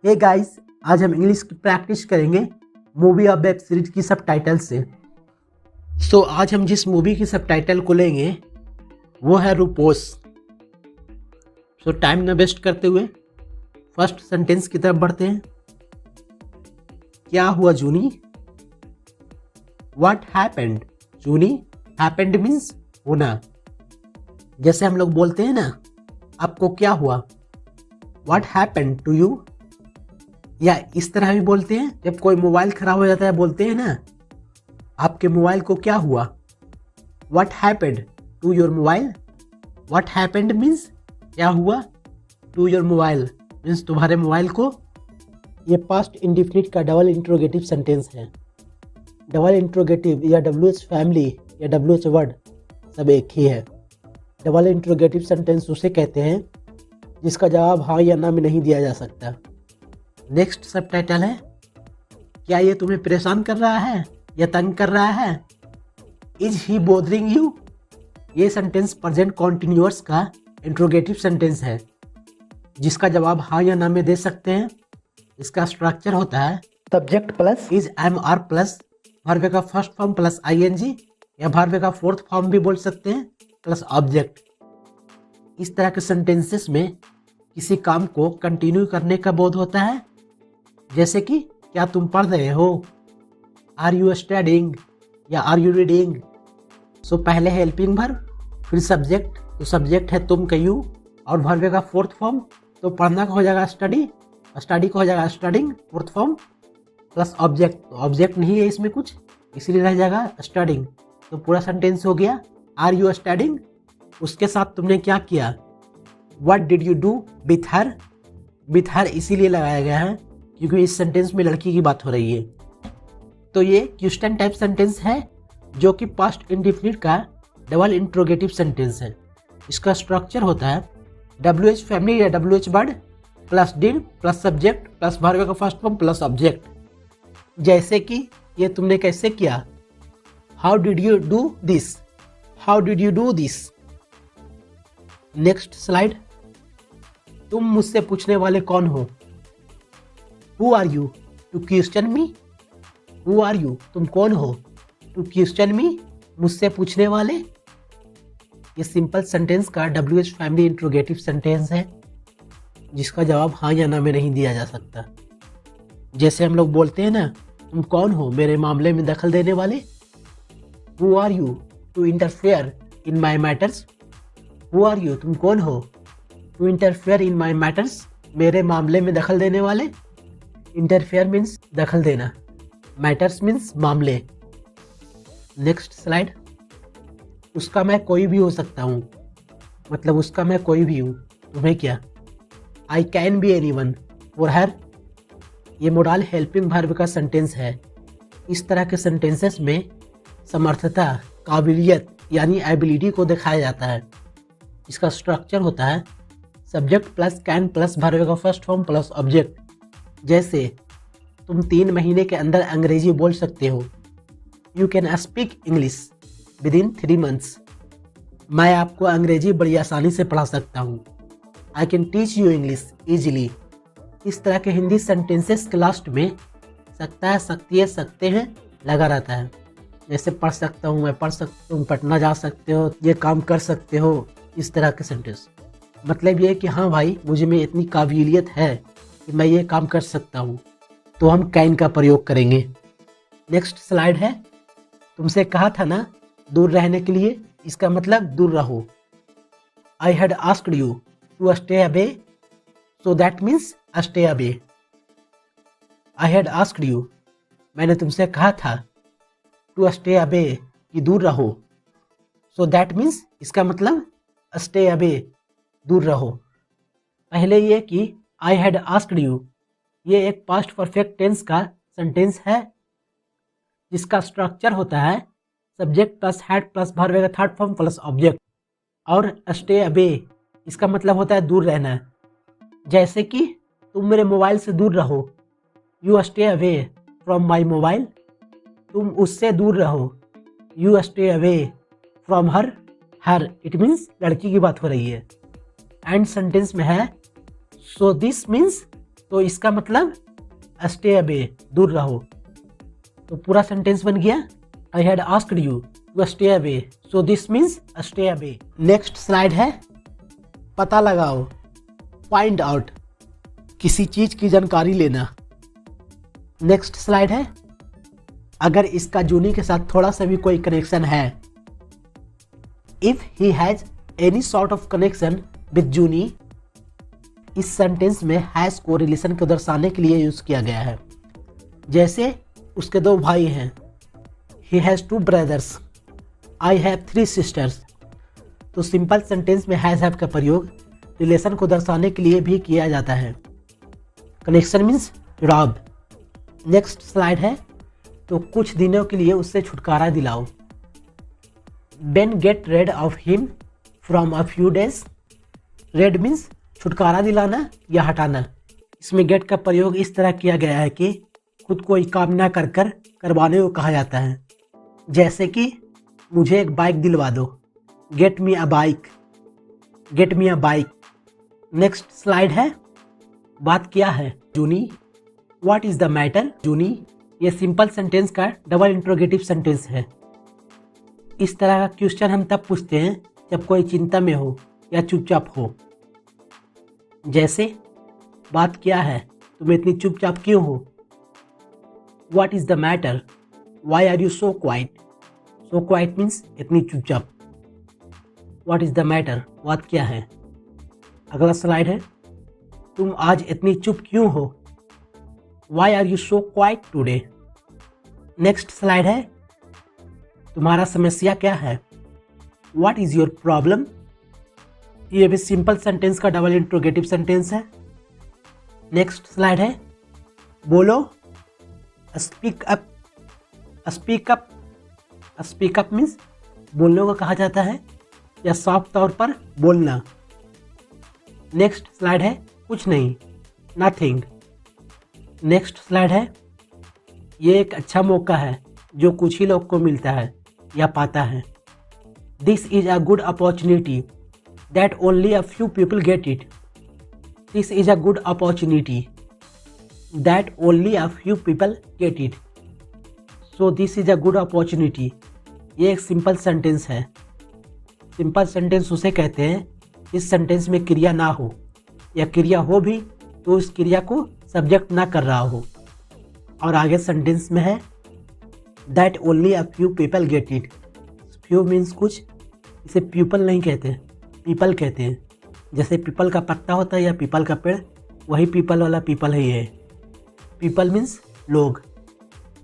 Hey guys, आज हम English की प्रैक्टिस करेंगे मूवी और वेब सीरीज की सबटाइटल से। सो आज हम जिस मूवी की सबटाइटल को लेंगे वो है रूपोस। सो टाइम न वेस्ट करते हुए फर्स्ट सेंटेंस की तरफ बढ़ते हैं। क्या हुआ Juni? What happened Juni? Happened means होना। जैसे हम लोग बोलते हैं ना, आपको क्या हुआ? What happened to you? या इस तरह भी बोलते हैं, जब कोई मोबाइल खराब हो जाता है बोलते हैं ना, आपके मोबाइल को क्या हुआ? What happened to your mobile? What happened means क्या हुआ, टू योर मोबाइल मीन्स तुम्हारे मोबाइल को। ये पास्ट इंडिफिनिट का डबल इंट्रोगेटिव सेंटेंस है। डबल इंट्रोगेटिव या WH फैमिली या WH वर्ड सब एक ही है। डबल इंट्रोगेटिव सेंटेंस उसे कहते हैं जिसका जवाब हाँ या ना में नहीं दिया जा सकता। नेक्स्ट सबटाइटल है, क्या ये तुम्हें परेशान कर रहा है या तंग कर रहा है? Is he bothering you? ये सेंटेंस प्रेजेंट कॉन्टिन्यूअस का इंट्रोगेटिव सेंटेंस है जिसका जवाब हाँ या ना में दे सकते हैं। इसका स्ट्रक्चर होता है subject plus is MR plus verb का फर्स्ट फॉर्म प्लस ING या वर्ब का फोर्थ फॉर्म भी बोल सकते हैं प्लस ऑब्जेक्ट। इस तरह के सेंटेंसेस में किसी काम को कंटिन्यू करने का बोध होता है, जैसे कि क्या तुम पढ़ रहे हो? आर यू स्टडिंग या आर यू रीडिंग? सो पहले है हेल्पिंग वर्ब, फिर सब्जेक्ट, तो सब्जेक्ट है तुम का यू, और वर्ब का फोर्थ फॉर्म, तो पढ़ना का हो जाएगा स्टडी, स्टडी का हो जाएगा studying fourth form plus object, तो ऑब्जेक्ट नहीं है इसमें कुछ, इसलिए रह जाएगा स्टडिंग। तो पूरा सेंटेंस हो गया आर यू स्टडिंग। उसके साथ तुमने क्या किया? What did you do with her? With her इसीलिए लगाया गया है क्योंकि इस सेंटेंस में लड़की की बात हो रही है। तो ये क्वेश्चन टाइप सेंटेंस है जो कि पास्ट इंडिफिनिट का डबल इंट्रोगेटिव सेंटेंस है। इसका स्ट्रक्चर होता है WH फैमिली या WH word plus did plus subject plus verb का फर्स्ट फॉर्म प्लस ऑब्जेक्ट। जैसे कि ये तुमने कैसे किया? How did you do this? How did you do this? Next slide, तुम मुझसे पूछने वाले कौन हो? Who are you to question me? Who are you तुम कौन हो? टू क्वेश्चन मी मुझसे पूछने वाले। ये सिंपल सेंटेंस का WH फैमिली इंट्रोगेटिव सेंटेंस है जिसका जवाब हाँ या ना में नहीं दिया जा सकता। जैसे हम लोग बोलते हैं ना, तुम कौन हो मेरे मामले में दखल देने वाले? Who are you to interfere in my matters? Who are you तुम कौन हो? To interfere in my matters मेरे मामले में दखल देने वाले। इंटरफेयर मीन्स दखल देना, मैटर्स मीन्स मामले। नेक्स्ट स्लाइड, उसका मैं कोई भी हो सकता हूँ, मतलब उसका मैं कोई भी हूँ, तुम्हें क्या? I can be anyone for her. ये मोडाल हेल्पिंग वर्ब का सेंटेंस है। इस तरह के सेंटेंसेस में समर्थता, काबिलियत यानी एबिलिटी को दिखाया जाता है। इसका स्ट्रक्चर होता है subject plus can plus verb का फर्स्ट फॉर्म प्लस ऑब्जेक्ट। जैसे तुम 3 महीने के अंदर अंग्रेजी बोल सकते हो। You can speak English with in 3 months। मैं आपको अंग्रेजी बड़ी आसानी से पढ़ा सकता हूँ। I can teach you English easily. इस तरह के हिंदी सेंटेंसेस के लास्ट में सकता है, सकती है, सकते हैं लगा रहता है। जैसे पढ़ सकता हूँ, मैं पढ़ सकता, तुम पटना जा सकते हो, ये काम कर सकते हो। इस तरह के सेंटेंस मतलब ये है कि हाँ भाई, मुझे में इतनी काबिलियत है कि मैं ये काम कर सकता हूँ, तो हम कैन का प्रयोग करेंगे। नेक्स्ट स्लाइड है, तुमसे कहा था ना दूर रहने के लिए, इसका मतलब दूर रहो। I had asked you to stay away, so that means stay away. I had asked you, मैंने तुमसे कहा था, टू स्टे अवे कि दूर रहो, सो दैट मीन्स इसका मतलब स्टे अवे दूर रहो। पहले ये कि आई हैड आस्क्ड यू, ये एक पास्ट परफेक्ट टेंस का सेंटेंस है जिसका स्ट्रक्चर होता है subject plus had plus verb का थर्ड फॉर्म प्लस ऑब्जेक्ट। और स्टे अवे इसका मतलब होता है दूर रहना। जैसे कि तुम मेरे मोबाइल से दूर रहो, you stay away from my mobile. तुम उससे दूर रहो, you stay away from her. Her it means लड़की की बात हो रही है। एंड सेंटेंस में है सो दिस मीन्स तो इसका मतलब स्टे अवे, दूर रहो। तो पूरा सेंटेंस बन गया, I had asked you to stay away, so this means stay away. Next slide है, पता लगाओ, फाइंड आउट, किसी चीज की जानकारी लेना। नेक्स्ट स्लाइड है, अगर इसका जूनी के साथ थोड़ा सा भी कोई कनेक्शन है, if he has any sort of connection with Juni, इस सेंटेंस में हैज को रिलेशन को दर्शाने के लिए यूज किया गया है। जैसे उसके 2 भाई हैं, he has 2 brothers, I have 3 sisters. तो सिंपल सेंटेंस में हैज हैव का प्रयोग रिलेशन को दर्शाने के लिए भी किया जाता है। कनेक्शन मीन्स जुड़ाव। नेक्स्ट स्लाइड है, तो कुछ दिनों के लिए उससे छुटकारा दिलाओ। Ben get rid of him from a few days. Rid means छुटकारा दिलाना या हटाना। इसमें गेट का प्रयोग इस तरह किया गया है कि खुद कोई काम ना कर कर करवाने को कहा जाता है। जैसे कि मुझे एक बाइक दिलवा दो, गेट मी अ बाइक, गेट मी अ बाइक। नेक्स्ट स्लाइड है, बात क्या है जूनी, व्हाट इज द मैटर जूनी। ये सिंपल सेंटेंस का डबल इंट्रोगेटिव सेंटेंस है। इस तरह का क्वेश्चन हम तब पूछते हैं जब कोई चिंता में हो या चुपचाप हो। जैसे बात क्या है, तुम इतनी चुपचाप क्यों हो। What is the matter, why are you so quiet. So quiet means इतनी चुपचाप। व्हाट इज द मैटर, बात क्या है। अगला स्लाइड है, तुम आज इतनी चुप क्यों हो। Why are you so quiet today. Next slide है, तुम्हारा समस्या क्या है। What is your problem. ये भी सिंपल सेंटेंस का डबल इंट्रोगेटिव सेंटेंस है। नेक्स्ट स्लाइड है, बोलो, speak up. Speak up, speak up means बोलने को कहा जाता है या साफ तौर पर बोलना। नेक्स्ट स्लाइड है, कुछ नहीं, नथिंग। नेक्स्ट स्लाइड है, ये एक अच्छा मौका है जो कुछ ही लोग को मिलता है या पाता है। This is a good opportunity that only a few people get it. This is a good opportunity that only a few people get it. So this is a good opportunity, ये एक सिंपल सेंटेंस है। Simple sentence उसे कहते हैं इस sentence में क्रिया ना हो या क्रिया हो भी तो उस क्रिया को सब्जेक्ट ना कर रहा हो। और आगे सेंटेंस में है that only a few people get it. Few means कुछ, इसे पीपल नहीं कहते, पीपल कहते हैं। जैसे पीपल का पत्ता होता है या पीपल का पेड़, वही पीपल वाला पीपल है ये। पीपल मीन्स लोग,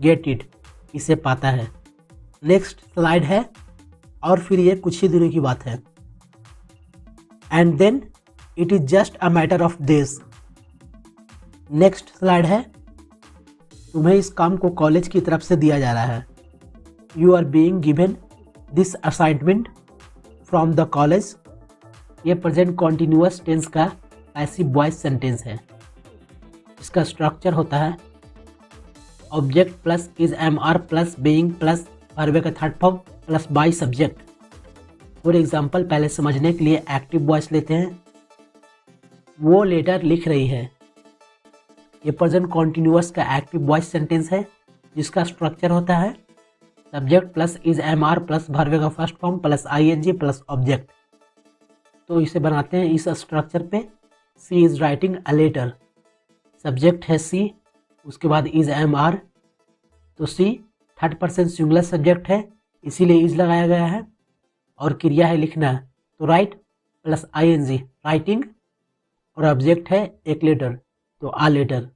गेट इट इसे पाता है। नेक्स्ट स्लाइड है, और फिर ये कुछ ही दिनों की बात है। And then it is just a matter of days. Next slide है, तुम्हें इस काम को कॉलेज की तरफ से दिया जा रहा है। You are being given this assignment from the college. ये प्रेजेंट कॉन्टिन्यूअस टेंस का पैसिव वॉइस सेंटेंस है। इसका स्ट्रक्चर होता है object plus is am are plus being plus verb का third form plus by subject. For example, पहले समझने के लिए एक्टिव वॉइस लेते हैं। वो लेटर लिख रही है। ये प्रेजेंट कॉन्टिन्यूअस का एक्टिव वॉइस सेंटेंस है जिसका स्ट्रक्चर होता है subject plus is am are plus verb का first form plus I N G plus object. तो इसे बनाते हैं इस स्ट्रक्चर पे। She is writing a letter, subject है सी, उसके बाद इज एम आर, तो she third person singular subject है इसीलिए इज लगाया गया है, और क्रिया है लिखना, तो write plus I N G writing, और ऑब्जेक्ट है एक लेटर तो आ लेटर।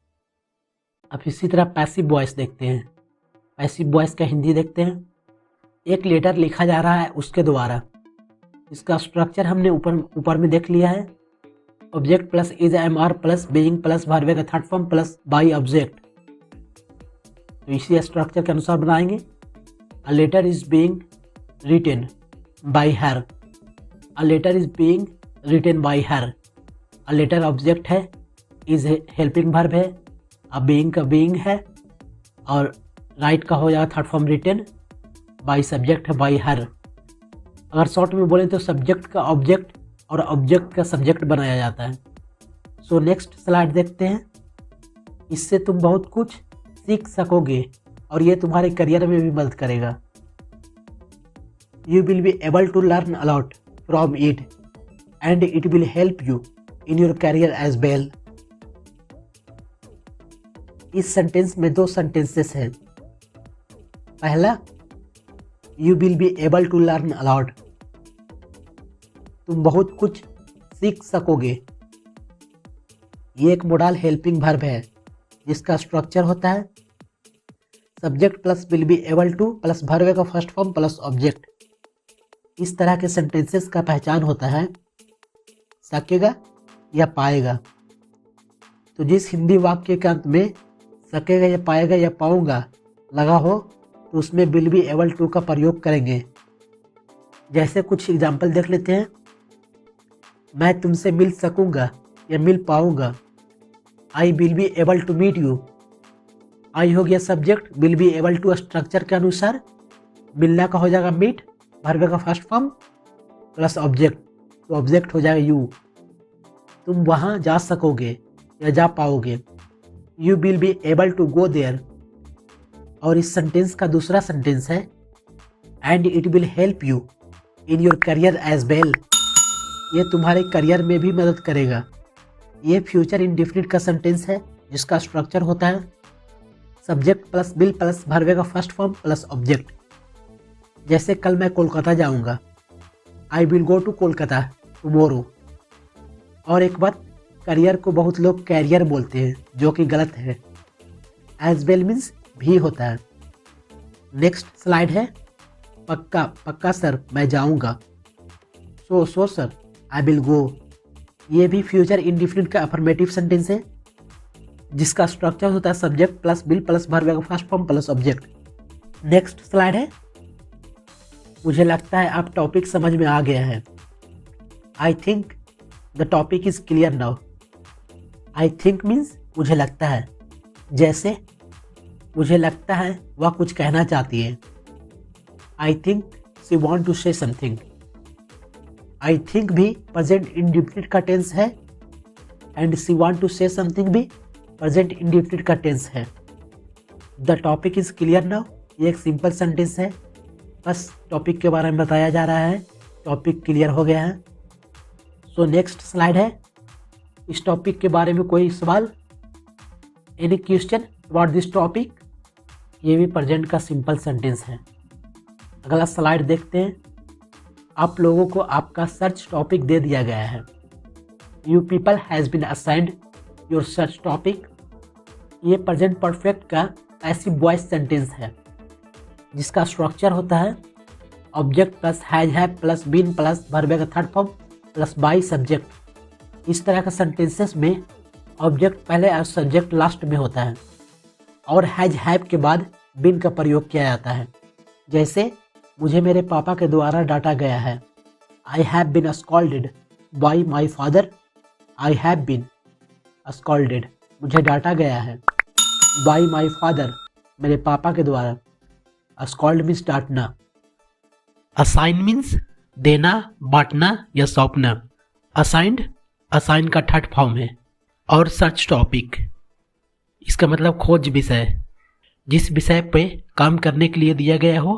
अब इसी तरह पैसिव वॉइस देखते हैं। पैसिव वॉइस का हिंदी देखते हैं। एक लेटर लिखा जा रहा है उसके द्वारा। इसका स्ट्रक्चर हमने ऊपर में देख लिया है। Object plus is am are plus being plus verb का third form plus by object. तो इसी स्ट्रक्चर के अनुसार बनाएंगे। A letter is being written by her. A letter is being written by her. A letter object है, is helping verb है, अब being का बीइंग है, और राइट का हो जाएगा third form written, by subject है बाई हर। अगर शॉर्ट में बोलें तो सब्जेक्ट का ऑब्जेक्ट और ऑब्जेक्ट का सब्जेक्ट बनाया जाता है। सो नेक्स्ट स्लाइड देखते हैं। इससे तुम बहुत कुछ सीख सकोगे और ये तुम्हारे करियर में भी मदद करेगा। You will be able to learn a lot from it and it will help you in your career as well. इस सेंटेंस में दो सेंटेंसेस हैं। पहला, you will be able to learn a lot, तुम बहुत कुछ सीख सकोगे। ये एक मोडाल हेल्पिंग वर्ब है जिसका स्ट्रक्चर होता है subject plus will be able two plus verb का फर्स्ट फॉर्म प्लस ऑब्जेक्ट। इस तरह के सेंटेंसेस का पहचान होता है सकेगा या पाएगा। तो जिस हिंदी वाक्य के अंत में सकेगा या पाएगा या पाऊंगा लगा हो तो उसमें विल बी एबल टू का प्रयोग करेंगे। जैसे कुछ एग्जाम्पल देख लेते हैं। मैं तुमसे मिल सकूंगा या मिल पाऊंगा। I will be able to meet you. I हो गया subject, will be able to structure के अनुसार मिलना का हो जाएगा मीट, वर्ब का फर्स्ट फॉर्म प्लस ऑब्जेक्ट, तो ऑब्जेक्ट हो जाएगा यू। तुम वहाँ जा सकोगे या जा पाओगे। You will be able to go there. और इस सेंटेंस का दूसरा सेंटेंस है and it will help you in your career as well. ये तुम्हारे करियर में भी मदद करेगा। ये फ्यूचर इंडेफिनिट का सेंटेंस है जिसका स्ट्रक्चर होता है subject plus will plus verb का फर्स्ट फॉर्म प्लस ऑब्जेक्ट। जैसे कल मैं कोलकाता जाऊंगा, I will go to Kolkata tomorrow. और एक बात, करियर को बहुत लोग कैरियर बोलते हैं जो कि गलत है। एज वेल मीन्स भी होता है। नेक्स्ट स्लाइड है पक्का, पक्का सर मैं जाऊंगा। So sir I will go. ये भी फ्यूचर इंडेफिनिट का अफर्मेटिव सेंटेंस है जिसका स्ट्रक्चर होता है subject plus will plus verb का first form plus object. Next slide है मुझे लगता है अब टॉपिक समझ में आ गया है। I think the topic is clear now. I think means मुझे लगता है। जैसे मुझे लगता है वह कुछ कहना चाहती है। I think she want to say something. I think भी प्रेजेंट इंडेफिनिट का टेंस है and she want to say something भी प्रेजेंट इंडेफिनिट का टेंस है। The topic is clear now ये एक सिंपल सेंटेंस है, बस टॉपिक के बारे में बताया जा रहा है, टॉपिक क्लियर हो गया है। सो नेक्स्ट स्लाइड है इस टॉपिक के बारे में कोई सवाल, any question about this topic. ये भी प्रेजेंट का सिंपल सेंटेंस है। अगला स्लाइड देखते हैं। आप लोगों को आपका सर्च टॉपिक दे दिया गया है। You people has been assigned your search topic. ये प्रेजेंट परफेक्ट का पैसिव वॉइस सेंटेंस है जिसका स्ट्रक्चर होता है object plus has have plus been plus verb का third form plus by subject. इस तरह का सेंटेंसेस में ऑब्जेक्ट पहले और सब्जेक्ट लास्ट में होता है और हैज हैव के बाद बीन का प्रयोग किया जाता है। जैसे मुझे मेरे पापा के द्वारा डांटा गया है। I have been scolded by my father. I have been scolded मुझे डांटा गया है बाई माई फादर मेरे पापा के द्वारा। स्कॉल्ड मीन्स डांटना। असाइन मीन्स देना, बांटना या सौंपना। असाइंड असाइन का थर्ड फॉर्म है। और सर्च टॉपिक इसका मतलब खोज विषय, जिस विषय पे काम करने के लिए दिया गया हो